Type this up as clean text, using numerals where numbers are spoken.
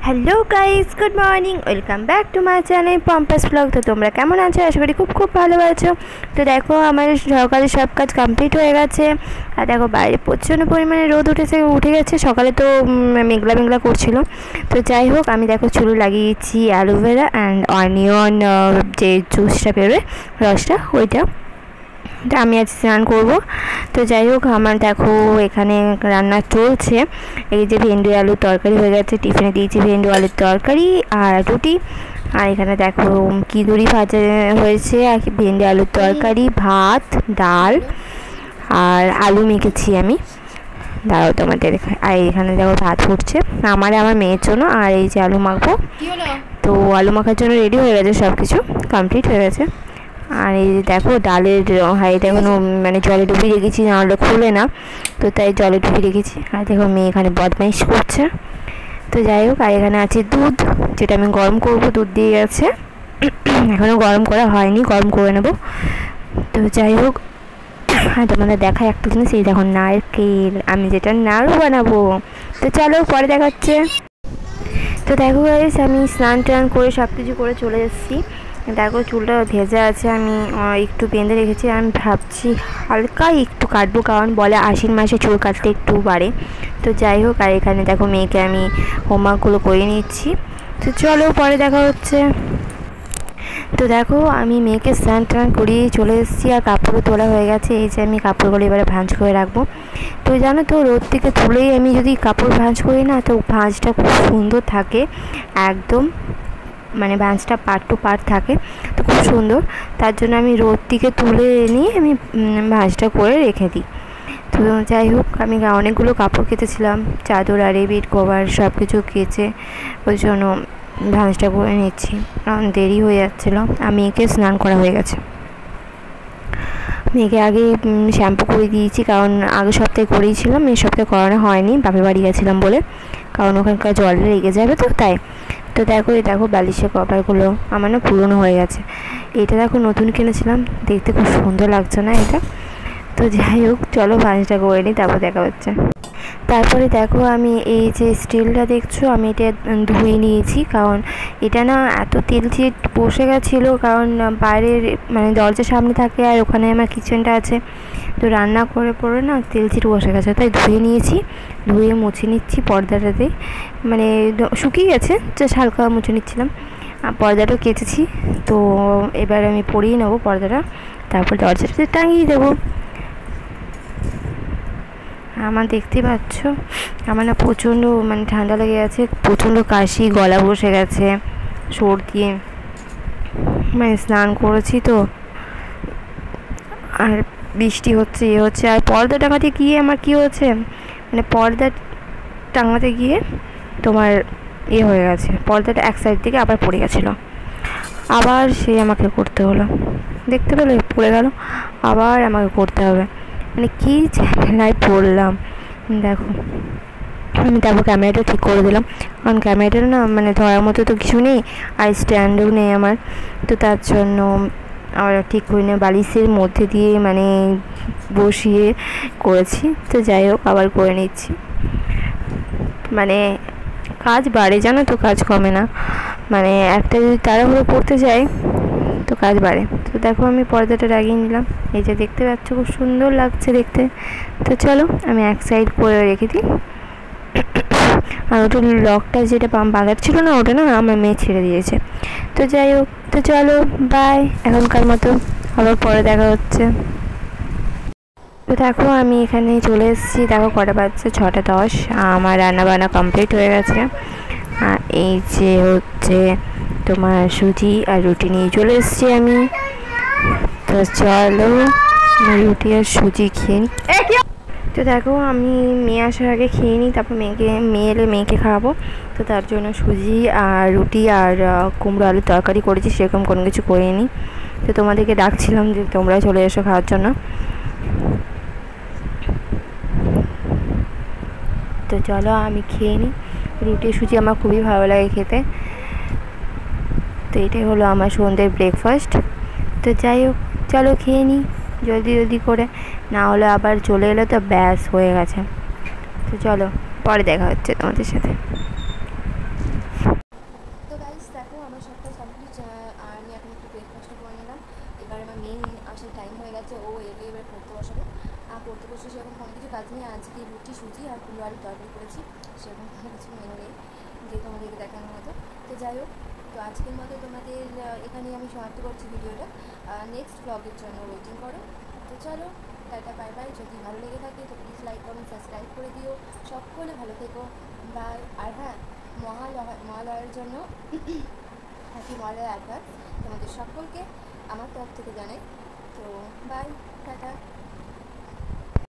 Hello guys, good morning, welcome back to my channel পম্পাস vlog. তো তোমরা কেমন আছো? আশা করি খুব খুব ভালো আছো। তো দেখো আমার সকালে সব কাজ কমপ্লিট হয়ে গেছে। আর দেখো বাইরে প্রচণ্ড পরিমাণে রোদ উঠে গেছে। সকালে তো মেঘলা মেঘলা করছিল। তো যাই হোক, আমি দেখো চুলে লাগিয়েছি অ্যালোভেরা অ্যান্ড অনিয়ন, যে জুসটা বেরোয় রসটা, ওইটা আমি আজ স্নান করব। তো যাই হোক, আমার দেখো এখানে রান্না চলছে। এই যে ভেন্ডি আলুর তরকারি হয়ে গেছে, টিফিনে দিয়েছি ভেন্ডি আলুর তরকারি আর রুটি। আর এখানে দেখো কিদুরি ভাজা হয়েছে, আর ভেন্ডি আলুর তরকারি, ভাত, ডাল আর আলু মেখেছি আমি। দাঁড়াও তোমাদের। আর এখানে দেখো ভাত ফুটছে আমার মেয়ের জন্য। আর এই যে আলু মাখবো, তো আলু মাখার জন্য রেডি হয়ে গেছে, সব কিছু কমপ্লিট হয়ে গেছে। আর এই দেখো ডালের হাঁড়িটা এখনও মানে জলে ডুবিয়ে রেখেছি, নাহলে খুলে না, তো তাই জলে ডুবিয়ে রেখেছি। আর দেখো মেয়ে এখানে বদমাইশ করছে। তো যাই হোক, আর এখানে আছে দুধ, যেটা আমি গরম করব, দুধ দিয়ে গেছে, এখনও গরম করা হয়নি, গরম করে নেব। তো যাই হোক, হ্যাঁ তোমাদের দেখায় একটা জিনিস, এই দেখো নারকেল, আমি যেটা নাড়ু বানাবো। তো চলো পরে দেখাচ্ছে। তো দেখো গাইস, আমি স্নান টান করে সব কিছু করে চলে এসেছি। দেখো চুলটা ভেজা আছে, আমি একটু বেঁধে রেখেছি। আমি ভাবছি হালকা একটু কাটবো, কারণ বলে আশ্বিন মাসে চুল কাটতে একটু বাড়ে। তো যাই হোক, আর এখানে দেখো মেয়েকে আমি হোমওয়ার্কগুলো করে নিচ্ছি। তো চলো পরে দেখা হচ্ছে। তো দেখো আমি মেয়েকে স্নান টান করিয়ে চলে এসেছি, আর কাপড়ও তোলা হয়ে গেছে। এই যে আমি কাপড়গুলো এবারে ভাঁজ করে রাখবো। তো জানো তো, রোদ থেকে তুলেই আমি যদি কাপড় ভাঁজ করি না, তো ভাঁজটা খুব সুন্দর থাকে একদম, মানে ভাঁজটা পার্ট টু পার্ট থাকে, তো খুব সুন্দর। তার জন্য আমি রোদ থেকে তুলে নিয়ে আমি ভাঁজটা করে রেখে দিই। তো যাই হোক, আমি অনেকগুলো কাপড় কেচেছিলাম, চাদর আর বেড কভার সব কিছু কেচে ওই জন্য ভাঁজটা করে নিচ্ছি, কারণ দেরি হয়ে যাচ্ছিলো। আর মেয়েকে স্নান করা হয়ে গেছে, মেয়েকে আগে শ্যাম্পু করে দিয়েছি, কারণ আগের সপ্তাহে করেইছিলাম, এই সপ্তাহে করানো হয়নি, বাপের বাড়ি গেছিলাম বলে, কারণ ওখানকার জল লেগে যাবে তো তাই। তো দেখো এই দেখো বালিশের কভারগুলো আমার না পুরনো হয়ে গেছে। এটা দেখো নতুন কিনেছিলাম, দেখতে খুব সুন্দর লাগছে না এটা? তো যাই হোক, চলো ভাঁজটা করে নিই, তারপর দেখা হচ্ছে। তারপরে দেখো আমি এই যে স্টিলটা দেখছো, আমি এটা ধুয়ে নিয়েছি, কারণ এটা না এত তেল চিট বসে গেছিলো, কারণ বাইরের মানে দরজার সামনে থাকে, আর ওখানে আমার কিচেনটা আছে, তো রান্না করে পরে না তেল চিট বসে গেছে, তাই ধুয়ে নিয়েছি। ধুয়ে মুছে নিচ্ছি পর্দাটাতে, মানে শুকিয়ে গেছে, জাস্ট হালকা মুছে নিচ্ছিলাম। পর্দাটাও কেচেছি, তো এবার আমি পরিয়ে নেবো পর্দাটা, তারপর দরজাটাতে টাঙিয়ে দেবো। আমার দেখতে পাচ্ছ, আমার না প্রচণ্ড মানে ঠান্ডা লেগে গেছে, প্রচণ্ড কাশি, গলা বসে গেছে, সর্দি, মানে স্নান করেছি তো, আর বৃষ্টি হচ্ছে, হচ্ছে। আর পর্দা টাঙাতে গিয়ে আমার কী হচ্ছে, মানে পর্দা টাঙাতে গিয়ে তোমার হয়ে গেছে, পর্দাটা এক সাইড থেকে আবার পড়ে গেছিলো, আবার সে আমাকে করতে হলো, দেখতে পেলে পড়ে গেল, আবার আমাকে করতে হবে, মানে কী ঝামেলায় পড়লাম। দেখো আমি তারপর ক্যামেরাটা ঠিক করে দিলাম, কারণ ক্যামেরাটা না মানে ধরার মতো তো কিছু নেই, আর স্ট্যান্ডও নেই আমার, তো তার জন্য আমার ঠিক করে নিয়ে বালিশের মধ্যে দিয়ে মানে বসিয়ে করেছি। তো যাই হোক, আবার করে নিচ্ছি, মানে কাজ বাড়ে জানো তো, কাজ কমে না, মানে একটা যদি তাড়াহুড়ো করতে যাই তো কাজ বাড়ে। তো দেখো আমি পর্দাটা লাগিয়ে নিলাম, এই যে দেখতে পাচ্ছ খুব সুন্দর লাগছে দেখতে। তো চলো আমি এক সাইড করে রেখে দিই। আর ওটা লকটা যেটা বাঁধার ছিল না, ওটা না আমার মেয়ে ছেড়ে দিয়েছে। তো যাই হোক, তো চলো বাই এখনকার মতো, আবার পরে দেখা হচ্ছে। তো দেখো আমি এখানে চলে এসেছি, দেখো কটা বাজছে, 6:10। আমার রান্নাবান্না কমপ্লিট হয়ে গেছে। আর এই যে হচ্ছে তোমার সুজি আর রুটি নিয়ে চলে এসেছি আমি। তো চলো রুটি আর সুজি খেয়ে নিই। তো দেখো আমি মেয়ে আসার আগে খেয়ে নিই, তারপর মেয়ে এলে মেয়েকে খাওয়াবো। তো তার জন্য সুজি আর রুটি আর কুমড়ো আলুর তরকারি করেছি, সেরকম কোনো কিছু করিনি। তো তোমাদেরকে ডাকছিলাম যে তোমরা চলে এসো খাওয়ার জন্য। তো চলো আমি খেয়ে নিই, রুটি সুজি আমার খুবই ভালো লাগে খেতে। তো এটাই হলো আমার সন্ধ্যের ব্রেকফাস্ট। তো যাই হোক, চলো খেয়ে নিই জলদি জলদি করে, না হলে আবার চলে এলে তো ব্যাস হয়ে গেছে। তো চলো পরে দেখা হচ্ছে তোমাদের সাথে। আমার সব কাজ কমপ্লিট, আর আমি এখন একটু ব্রেকফাস্টটা করে নিলাম। এবার আমার মেন আসার টাইম হয়ে গেছে, ও এলে এবার পড়তে বসাবে। আর পড়তে বসে সেরকম কোনো কিছু কাজ নিয়ে আজকে রুটি সুজি আর কুমড়ো আলুর তরকারি করেছি, সেরকম কোনো কিছু মেনু নেই যে তোমাদেরকে দেখানোর মতো। তো যাই হোক, তো আজকের মতো তোমাদের এখানেই আমি সমাপ্ত করছি ভিডিওটা। নেক্সট ব্লগের জন্য ওয়েটিং করো। তো চলো, টাটা, বাই বাই। যদি ভালো লেগে থাকে তো প্লিজ লাইক কমেন্ট সাবস্ক্রাইব করে দিও। সকলে ভালো থেকো, বাই। আর হ্যাঁ, মহালয়ার জন্য হ্যাপি মহালয়া অ্যাডভান্স তোমাদের সকলকে আমার তরফ থেকে জানাই। তো বাই, টাটা।